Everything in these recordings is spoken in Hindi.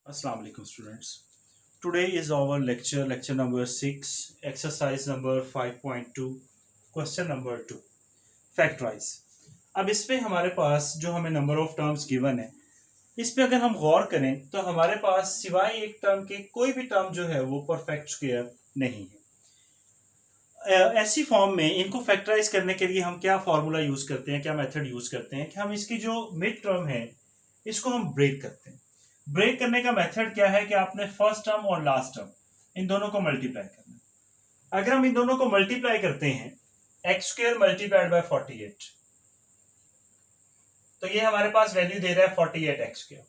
Assalamu alaikum students. Today is our lecture number 6, exercise number 5.2, question number 2, factorize. अब इसमें हमारे पास जो हमें नंबर ऑफ टर्म्स गिवन है, इस पे अगर हम गौर करें तो हमारे पास सिवाय एक टर्म के कोई भी टर्म जो है वो परफेक्ट स्क्वायर नहीं है। ऐसी फॉर्म में इनको फैक्टराइज करने के लिए हम क्या फॉर्मूला यूज करते हैं, क्या मेथड यूज करते हैं कि हम इसकी जो मिड टर्म है इसको हम ब्रेक करते हैं। ब्रेक करने का मेथड क्या है कि आपने फर्स्ट टर्म और लास्ट टर्म इन दोनों को मल्टीप्लाई करना है। अगर हम इन दोनों को मल्टीप्लाई करते हैं एक्स स्क्वायर मल्टीप्लाइड बाय 48, तो ये हमारे पास वैल्यू दे रहा है 48 एक्स स्क्वायर।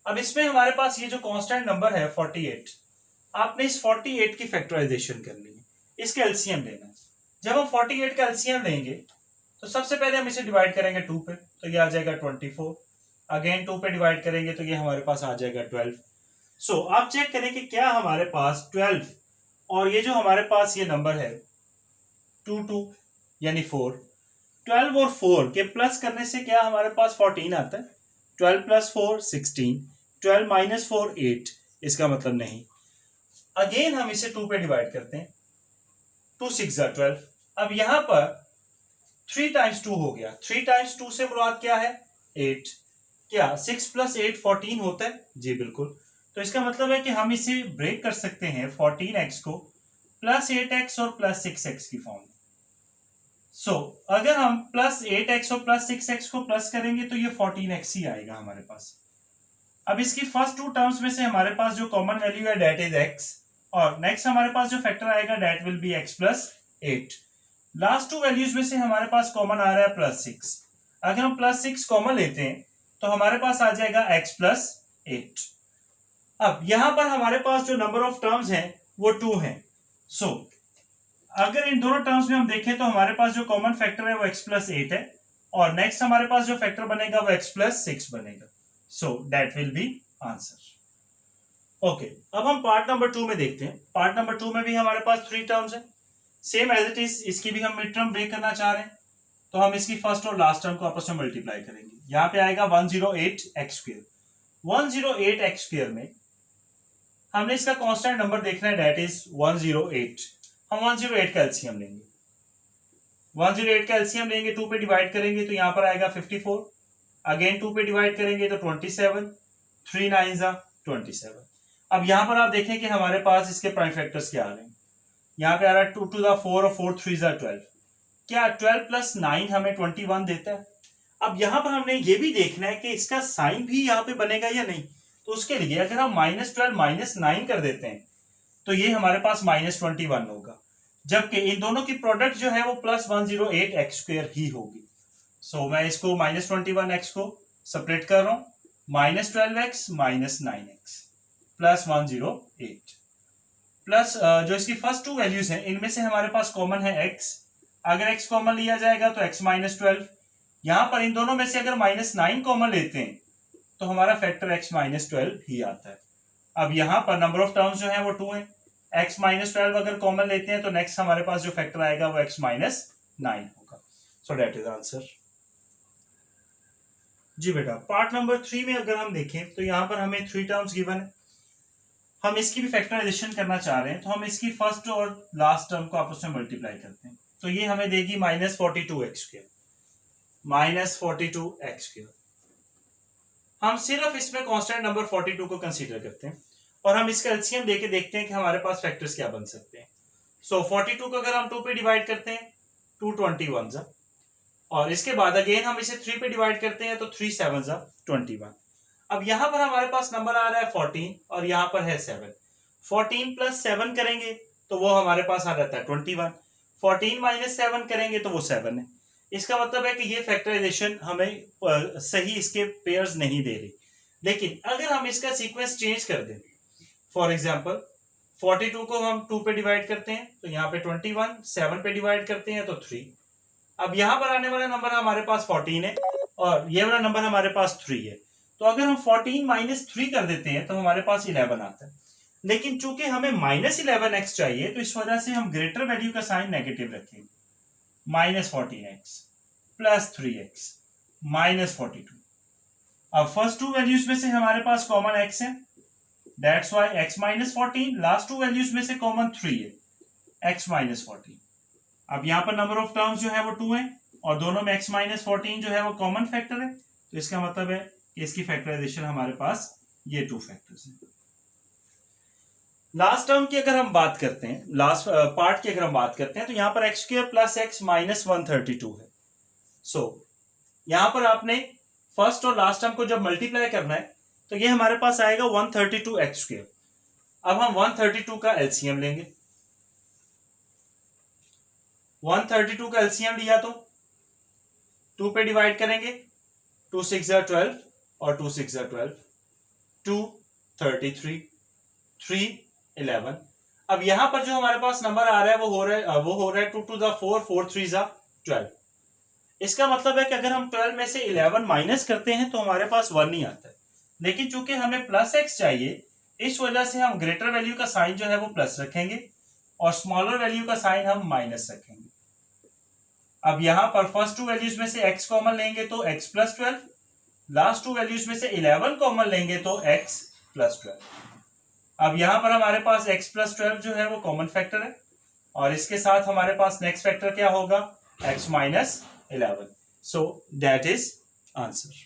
अब इसमें हमारे पास ये जो कांस्टेंट नंबर है 48, आपने इस 48 की फैक्टराइजेशन करनी है, इसके एलसीएम लेना है। जब हम 48 का एलसीएम लेंगे तो सबसे पहले हम इसे डिवाइड करेंगे 2 पे, तो ये आ जाएगा 24। अगेन 2 पे डिवाइड करेंगे तो ये हमारे पास आ जाएगा 12। सो आप चेक करें कि क्या हमारे पास 12 और ये जो हमारे पास ये नंबर है 2 यानी 4, 12 और 4 के प्लस करने से क्या हमारे पास 14 आता है। 12 प्लस 4 16, 12 माइनस 4 8, इसका मतलब नहीं। अगेन हम इसे 2 पे डिवाइड करते हैं, 2 6 12। अब यहां पर 3 टाइम्स 2 हो गया, 3 टाइम्स 2 से मुराद क्या है 8। क्या 6 प्लस 8 14 होता है? जी बिल्कुल। तो इसका मतलब है कि हम इसे ब्रेक कर सकते हैं 14x को प्लस 8x और प्लस 6x की फॉर्म में। सो अगर हम प्लस 8x और प्लस 6x को प्लस करेंगे तो ये 14x ही आएगा हमारे पास। अब इसकी फर्स्ट 2 टर्म्स में से हमारे पास जो कॉमन वैल्यू है डेट इज x, और नेक्स्ट हमारे पास जो फैक्टर आएगा that will be x plus 8। Last 2 values में से हमारे पास कॉमन आ रहा है प्लस 6। अगर हम प्लस 6 कॉमन लेते हैं तो हमारे पास आ जाएगा x प्लस 8। अब यहां पर हमारे पास जो नंबर ऑफ टर्म्स हैं वो 2 हैं। सो अगर इन दोनों टर्म्स में हम देखें तो हमारे पास जो कॉमन फैक्टर है वो x प्लस 8 है, और नेक्स्ट हमारे पास जो फैक्टर बनेगा वो x प्लस 6 बनेगा। So that will be answer. Okay, अब हम पार्ट नंबर 2 में देखते हैं। पार्ट नंबर 2 में भी हमारे पास 3 टर्म्स है, सेम एज इट इज। इसकी भी हम मिड टर्म ब्रेक करना चाह रहे हैं, तो हम इसकी फर्स्ट और लास्ट टर्म को आपस में मल्टीप्लाई करेंगे। यहां पे आएगा 108 एक्स स्क्वायर। 108 एक्स स्क्वायर में हमने इसका कांस्टेंट नंबर देखना है, डेट इज 108। हम 108 का एलसीएम लेंगे। 108 का एलसीएम लेंगे, 2 पे डिवाइड करेंगे तो यहां पर आएगा 54। अगेन 2 पे डिवाइड करेंगे तो 27, 3 9 27। अब यहां पर आप देखें कि हमारे पास इसके प्राइम फैक्टर्स क्या आ रहे हैं। यहां पे आ रहा है 2 to the 4 और 4 3 12। क्या 12 प्लस 9 हमें 21 देता है? अब यहां पर हमने ये भी देखना है कि इसका साइन भी यहां पे बनेगा या नहीं। तो उसके लिए अगर हम -12 -9 कर देते हैं तो ये हमारे पास -21 होगा, जबकि इन दोनों की प्रोडक्ट जो है वो प्लस 108 एक्स स्क्वायर ही होगी। सो मैं इसको -21x को सेपरेट कर रहा हूं, -12x -9x प्लस 108 प्लस जो इसकी फर्स्ट 2 वैल्यूज हैं इनमें से हमारे पास कॉमन है x। अगर x कॉमन लिया जाएगा तो x -12। यहां पर इन दोनों में से अगर -9 कॉमन लेते हैं तो हमारा फैक्टर x -12 ही आता है। अब यहां पर नंबर ऑफ टर्म्स जो है वो 2 है। x -12 अगर कॉमन लेते हैं तो नेक्स्ट हमारे पास जो फैक्टर आएगा वो x -9 होगा। So that is answer. जी बेटा, पार्ट नंबर 3 में अगर हम देखें तो यहां पर हमें 3 टर्म्स गिवन है, हम इसकी भी फैक्टराइजेशन करना चाह रहे हैं। तो हम इसकी फर्स्ट और लास्ट टर्म को आपस में मल्टीप्लाई करते हैं, तो ये हमें देगी -42x स्क्वायर। -42x square. हम सिर्फ इसमें कांस्टेंट नंबर 42 को कंसीडर करते हैं और हम इसका एलसीएम लेके देखते हैं कि हमारे पास फैक्टर्स क्या बन सकते हैं। सो 42 को अगर हम 2 पे डिवाइड करते हैं 2 21, और इसके बाद अगेन हम इसे 3 पे डिवाइड करते हैं तो 3 7 21। अब यहां पर हमारे पास नंबर आ रहा है 14 और यहां पर है 7। 14 प्लस 7 करेंगे तो वो हमारे पास आ जाता है 21। 14 माइनस 7 करेंगे तो वो 7 है। इसका मतलब है कि ये फैक्टराइजेशन हमें सही इसके पेयर्स नहीं दे रही। लेकिन अगर हम इसका सीक्वेंस चेंज कर दें, फॉर एग्जाम्पल 42 को हम 2 पे डिवाइड करते हैं तो यहाँ पे 21, 7 पे डिवाइड करते हैं तो 3। अब यहां पर आने वाला नंबर हमारे पास 14 है और ये वाला नंबर हमारे पास 3 है। तो अगर हम 14 माइनस 3 कर देते हैं तो हमारे पास 11 आता है। लेकिन चूंकि हमें -11x चाहिए तो इस वजह से हम ग्रेटर वैल्यू का साइन नेगेटिव रखेंगे। -14x plus 3x -42। अब फर्स्ट टू वैल्यूज में से हमारे पास कॉमन x है, that's why x minus 14। Last to values में से कॉमन 3 है, x माइनस 14। अब यहाँ पर नंबर ऑफ टर्म्स जो है वो 2 है और दोनों में x माइनस 14 जो है वो कॉमन फैक्टर है, तो इसका मतलब है कि इसकी फैक्टराइजेशन हमारे पास ये 2 फैक्टर्स हैं। लास्ट टर्म की अगर हम बात करते हैं, लास्ट पार्ट की अगर हम बात करते हैं, तो यहां पर x square plus x minus 132 है। सो यहां पर आपने फर्स्ट और लास्ट टर्म को जब मल्टीप्लाई करना है तो ये हमारे पास आएगा 132 x स्क्वायर। अब हम 132 का एलसीएम लेंगे। 132 का एलसीएम लिया तो 2 पे डिवाइड करेंगे, 2 6 12 और 2 6 12, 2 33, 3 11। अब यहां पर जो हमारे पास नंबर आ रहा है वो हो रहा है 2 to the 4, 4 3 12। इसका मतलब है कि अगर हम 12 में से 11 माइनस करते हैं तो हमारे पास 1 ही आता है, लेकिन चूंकि हमें प्लस x चाहिए इस वजह से हम ग्रेटर वैल्यू का साइन जो है वो प्लस रखेंगे और स्मॉलर वैल्यू का साइन हम माइनस रखेंगे। अब यहां पर फर्स्ट टू वैल्यूज में से x कॉमन लेंगे तो x plus 12, last to values में से 11 कॉमन लेंगे तो x प्लस 12। अब यहां पर हमारे पास x प्लस 12 जो है वो कॉमन फैक्टर है और इसके साथ हमारे पास नेक्स्ट फैक्टर क्या होगा, x minus 11। So that is answer.